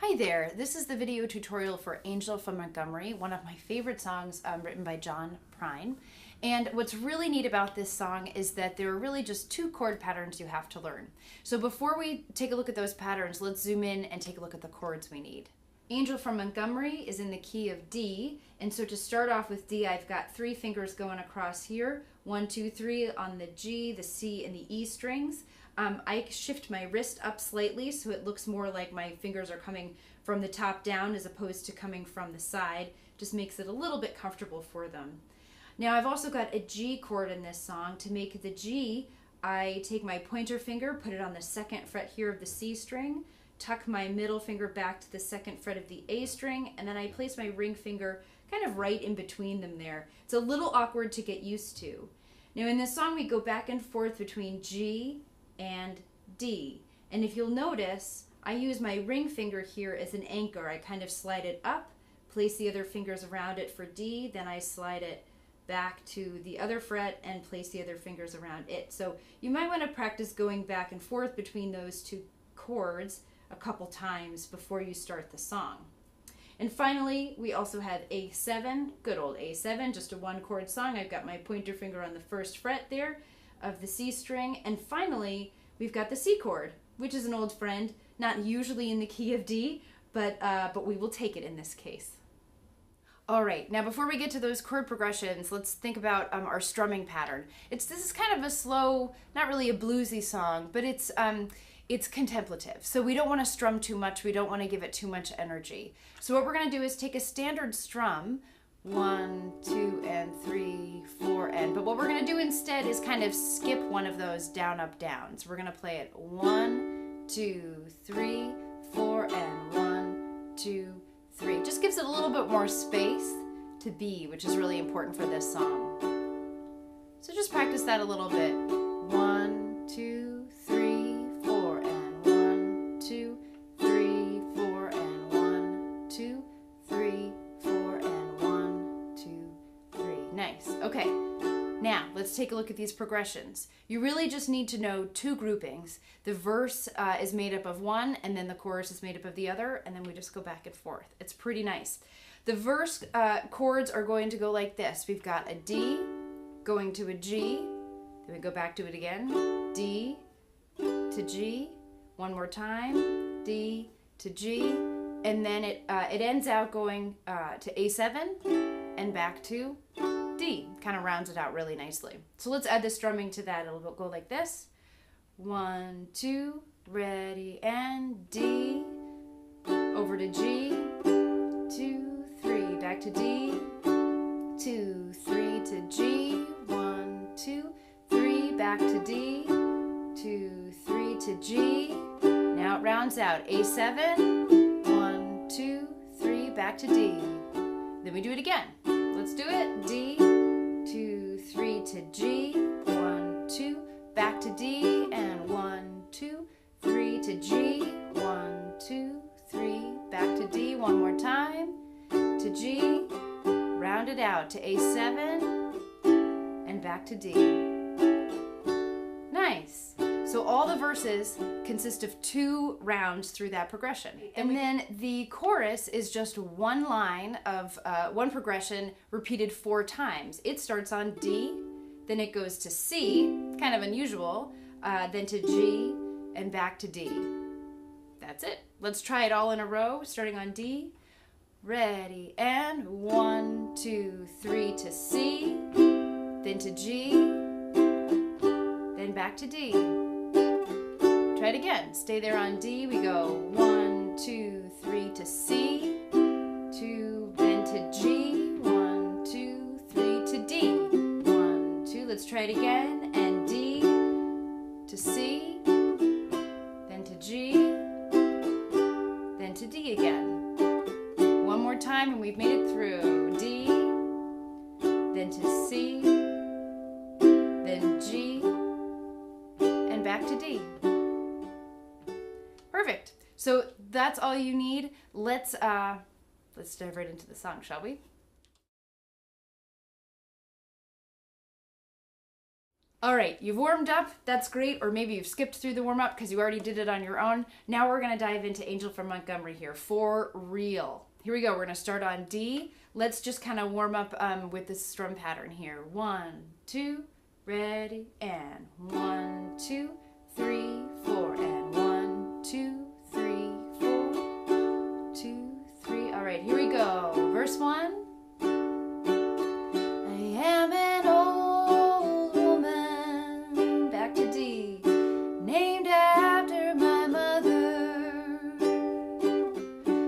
Hi there, this is the video tutorial for Angel from Montgomery, one of my favorite songs written by Prine. And what's really neat about this song is that there are really just two chord patterns you have to learn. So before we take a look at those patterns, let's zoom in and take a look at the chords we need. Angel from Montgomery is in the key of D, and so to start off with D, I've got three fingers going across here, 1, 2, 3 on the G, the C, and the E strings. I shift my wrist up slightly so it looks more like my fingers are coming from the top down as opposed to coming from the side. Just makes it a little bit comfortable for them. Now I've also got a G chord in this song. To make the G, I take my pointer finger, put it on the second fret here of the C string, tuck my middle finger back to the second fret of the A string, and then I place my ring finger kind of right in between them there. It's a little awkward to get used to. Now in this song we go back and forth between G and D. And if you'll notice, I use my ring finger here as an anchor. I kind of slide it up, place the other fingers around it for D, then I slide it back to the other fret and place the other fingers around it. So you might want to practice going back and forth between those two chords a couple times before you start the song. And finally, we also have A7, good old A7, just a one chord song. I've got my pointer finger on the first fret there of the C string. And finally, we've got the C chord, which is an old friend, not usually in the key of D, but we will take it in this case. All right, now before we get to those chord progressions, let's think about our strumming pattern. This is kind of a slow, not really a bluesy song, but it's contemplative. So we don't want to strum too much. We don't want to give it too much energy. So what we're going to do is take a standard strum, 1, 2, and 3, 4, and. But what we're going to do instead is kind of skip one of those down, up, down. So we're going to play it 1, 2, 3, 4, and 1, 2, 3. Just gives it a little bit more space to be, which is really important for this song. So just practice that a little bit. 1, 2, 3, 4, and 1, 2, 3, 4, and 1, 2, 3, 4, and 1, 2, 3. Nice. Okay. Now, let's take a look at these progressions. You really just need to know two groupings. The verse is made up of one, and then the chorus is made up of the other, and then we just go back and forth. It's pretty nice. The verse chords are going to go like this. We've got a D going to a G, then we go back to it again, D to G, one more time, D to G, and then it ends out going to A7 and back to D. Kind of rounds it out really nicely. So let's add the strumming to that. It'll go like this. 1, 2, ready, and D, over to G, 2, 3, back to D, 2, 3 to G, 1, 2, 3, back to D, 2, 3 to G. Now it rounds out. A7, 1, 2, 3, back to D. Then we do it again. Let's do it. D, 2, 3 to G, 1, 2, back to D, and 1, 2, 3 to G, 1, 2, 3, back to D, one more time, to G, round it out to A7, and back to D. Nice. So all the verses consist of two rounds through that progression. And then the chorus is just one line of one progression repeated 4 times. It starts on D, then it goes to C, kind of unusual, then to G, and back to D. That's it. Let's try it all in a row, starting on D. Ready, and 1, 2, 3 to C, then to G, then back to D. Try it again. Stay there on D. We go 1, 2, 3 to C, 2, then to G, 1, 2, 3 to D, 1, 2. Let's try it again. And D to C, then to G, then to D again. One more time, and we've made it through. D, then to C, then G, and back to D. Perfect. So that's all you need. Let's dive right into the song, shall we? All right, you've warmed up. That's great. Or maybe you've skipped through the warm up because you already did it on your own. Now we're going to dive into Angel from Montgomery here for real. Here we go. We're going to start on D. Let's just kind of warm up with this strum pattern here. 1, 2, ready, and 1, 2, 3, 4, and 1, 2, 3, 4, 2, 3. All right, here we go. Verse 1. I am an old woman, back to D, named after my mother.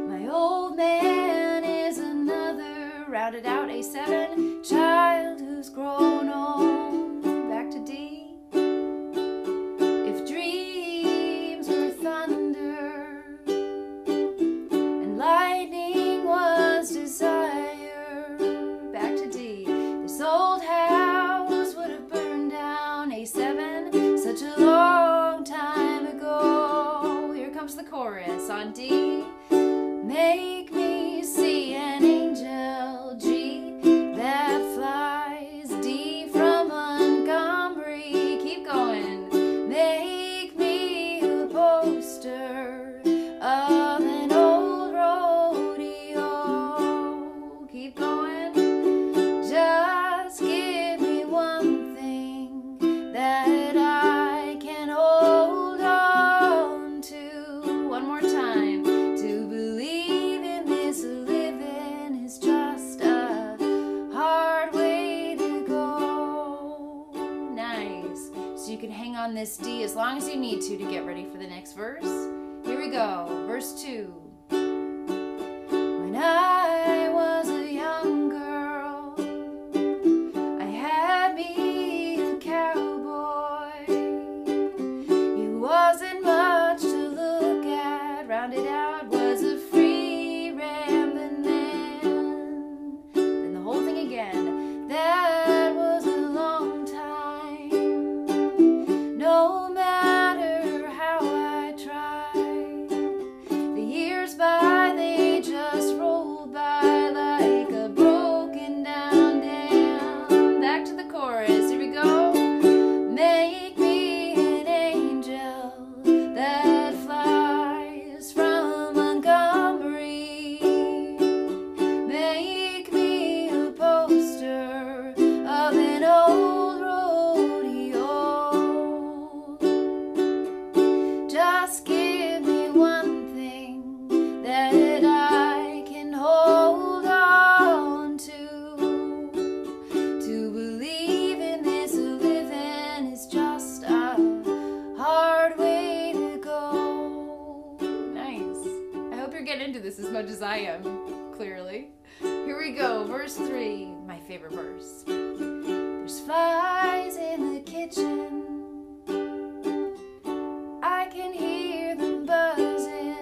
My old man is another, rounded out A7, child who's grown old, back to D. If dreams were thunder and lightning was desire, back to D. This old house would have burned down A7 such a long time ago. Here comes the chorus on D. Make me see an angel, G, that flies, D from Montgomery. Keep going. Make me a poster of an old rodeo. Keep going. Just give me one thing that I can hold on to. One more time. To believe in this living is just a hard way to go. Nice. So you can hang on this D as long as you need to get ready for the next verse. Here we go. Verse 2. When I was a young girl, I had me a cowboy. He wasn't much to look at, rounded out was a free rambling man. Then the whole thing again. That was a long time. No matter how I tried, the years by, they just rolled by like a broken down dam. Back to the chorus. Here we go. Make me an angel that flies from Montgomery. Make me a poster of an old rodeo. Just give me one thing that I can hold on to. To believe in this living is just a hard way to go. Nice. I hope you're getting into this as much as I am, clearly. Here we go, verse 3, my favorite verse. There's flies in the kitchen. I can hear them buzzing.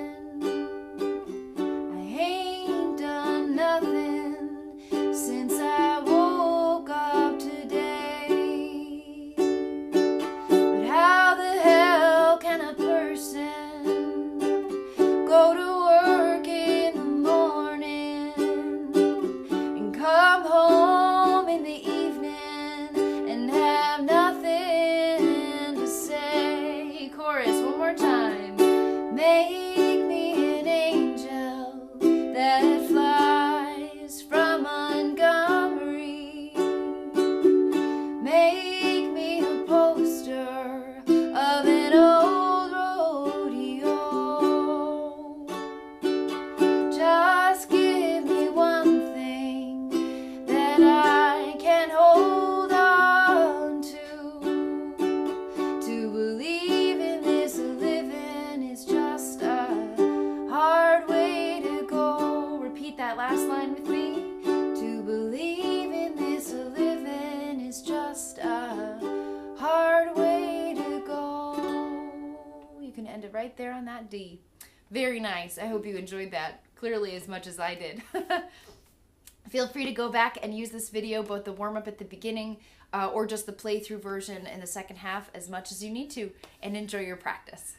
I ain't done nothing since I woke up today. But how the hell can a person go to work in the morning and come home in the evening and have nothing to say? Chorus, one more time. Make me an angel that flies from Montgomery. Make me a poster of an old rodeo. Just give me one thing that I can hold on to. To believe in this living is just a hard way to go. Repeat that last line with me. To believe in this living is just a hard way to go. You can end it right there on that D. Very nice. I hope you enjoyed that clearly as much as I did. Feel free to go back and use this video, both the warm-up at the beginning or just the playthrough version in the second half, as much as you need to, and enjoy your practice.